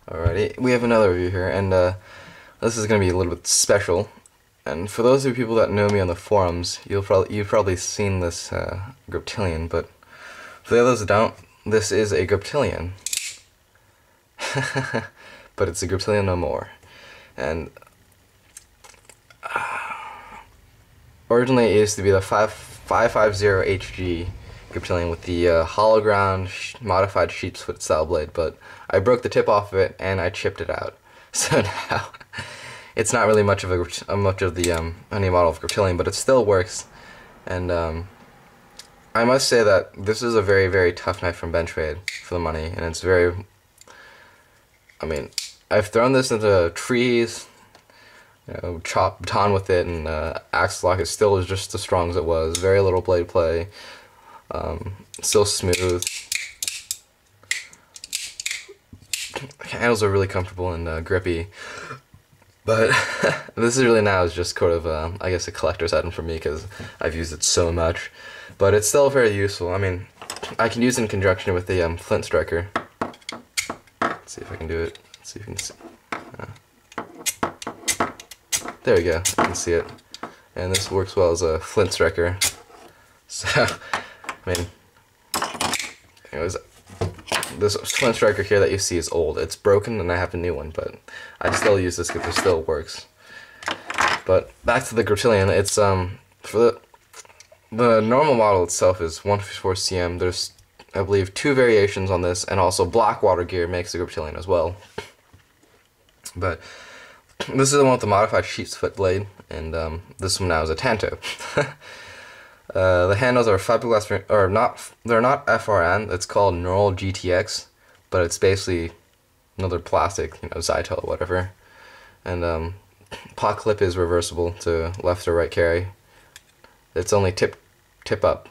Alrighty, we have another review here, and this is going to be a little bit special. And for those of you people that know me on the forums, you've probably seen this Griptilian, but for the others that don't, this is a Griptilian. But it's a Griptilian no more. And originally it used to be the 550HG Griptilian with the hollow ground modified sheep's foot style blade, but I broke the tip off of it and I chipped it out. So now it's not really much of the any model of Griptilian, but it still works. And I must say that this is a very, very tough knife from Benchmade for the money, and it's very. I mean, I've thrown this into trees, chopped baton with it, and axle lock. It still is just as strong as it was. Very little blade play. Still smooth. Handles are really comfortable and grippy. But this is really now is just sort of, I guess, a collector's item for me because I've used it so much. But it's still very useful. I mean, I can use it in conjunction with the flint striker. Let's see if I can do it. Let's see if you can see. There we go. I can see it. And this works well as a flint striker. So, I mean, anyways, this flint striker here that you see is old. It's broken and I have a new one, but I still use this because it still works. But back to the Griptilian, it's for the normal model itself is 154 cm. There's, I believe, 2 variations on this, and also Blackwater gear makes the Griptilian as well. But this is the one with the modified sheep's foot blade, and this one now is a Tanto. The handles are fiberglass, or not. They're not FRN. It's called Neural GTX, but it's basically another plastic, Zytel or whatever. And pot clip is reversible to left or right carry. It's only tip up,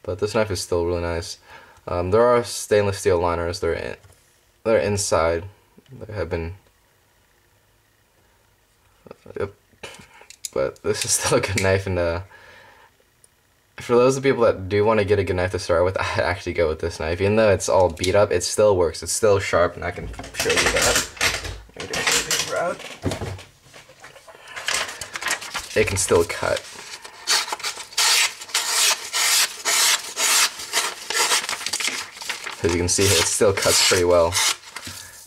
but this knife is still really nice. There are stainless steel liners. They're inside. They have been. Yep. But this is still a good knife, and for those of the people that do want to get a good knife to start with, I'd actually go with this knife. Even though it's all beat up, it still works. It's still sharp, and I can show you that. Let me get the paper out. It can still cut. As you can see here, it still cuts pretty well.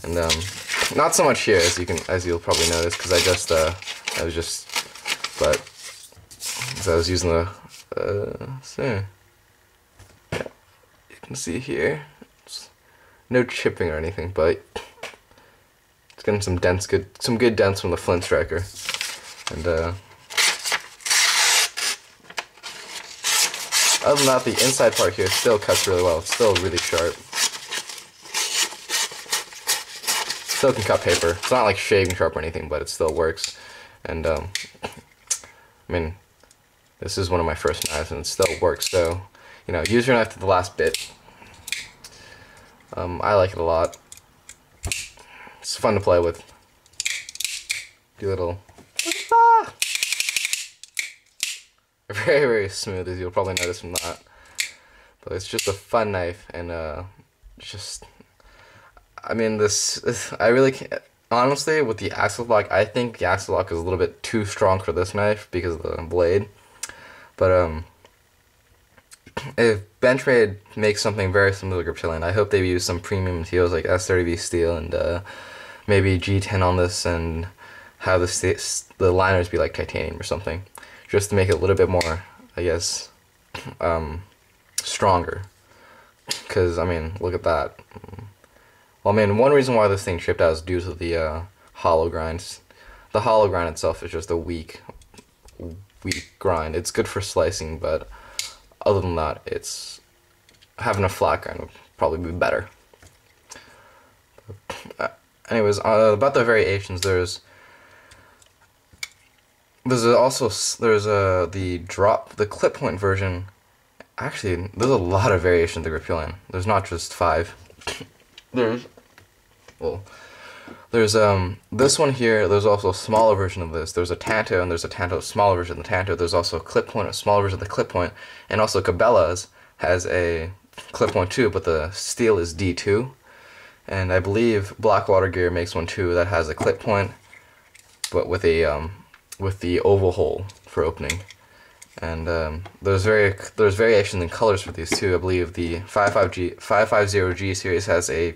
And not so much here, as you'll probably notice, because I was using the. So yeah, you can see here, no chipping or anything, but it's getting some good dents from the flint striker, and other than that, the inside part here still cuts really well. It's still really sharp. Still can cut paper. It's not like shaving sharp or anything, but it still works. And I mean, this is one of my first knives, and it still works. So, use your knife to the last bit. I like it a lot. It's fun to play with. Do a little. Very, very smooth, as you'll probably notice from that. But it's just a fun knife, and I mean, I really can't. Honestly, with the axle lock, I think the axle lock is a little bit too strong for this knife because of the blade. But if Benchmade makes something very similar to Griptilian, I hope they use some premium materials like S30V steel and maybe G10 on this, and have the liners be like titanium or something, just to make it a little bit more, I guess, stronger. Because, I mean, look at that. Well, I mean, one reason why this thing chipped out is due to the hollow grinds. The hollow grind itself is just a weak grind. It's good for slicing, but other than that, having a flat grind would probably be better. Anyways, about the variations, there's the clip point version. Actually, there's a lot of variations of the Griptilian. There's not just 5. There's this one here. There's also a smaller version of this. There's a Tanto, and there's a Tanto smaller version of the Tanto. There's also a clip point, a smaller version of the clip point, and also Cabela's has a clip point too, but the steel is D2, and I believe Blackwater Gear makes one too that has a clip point, but with the oval hole for opening. And there's variations in colors for these too. I believe the 550G series has a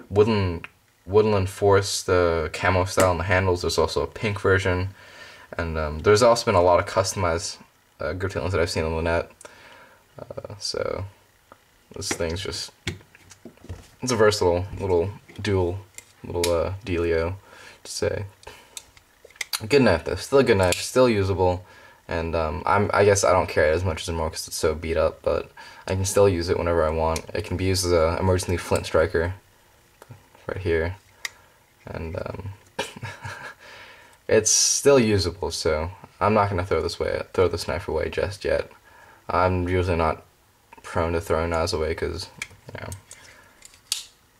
woodland forest camo style on the handles. There's also a pink version, and there's also been a lot of customized Griptilians that I've seen on the net. So this thing's just, it's a versatile little dealio to say. Good knife though, still a good knife, still usable, and I guess I don't carry it as much anymore because it's so beat up, but I can still use it whenever I want. It can be used as an emergency flint striker, right here, and it's still usable. So I'm not gonna throw this knife away just yet. I'm usually not prone to throwing knives away because, you know,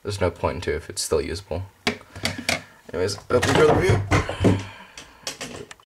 there's no point into it if it's still usable. Anyways, hope you enjoyed the review.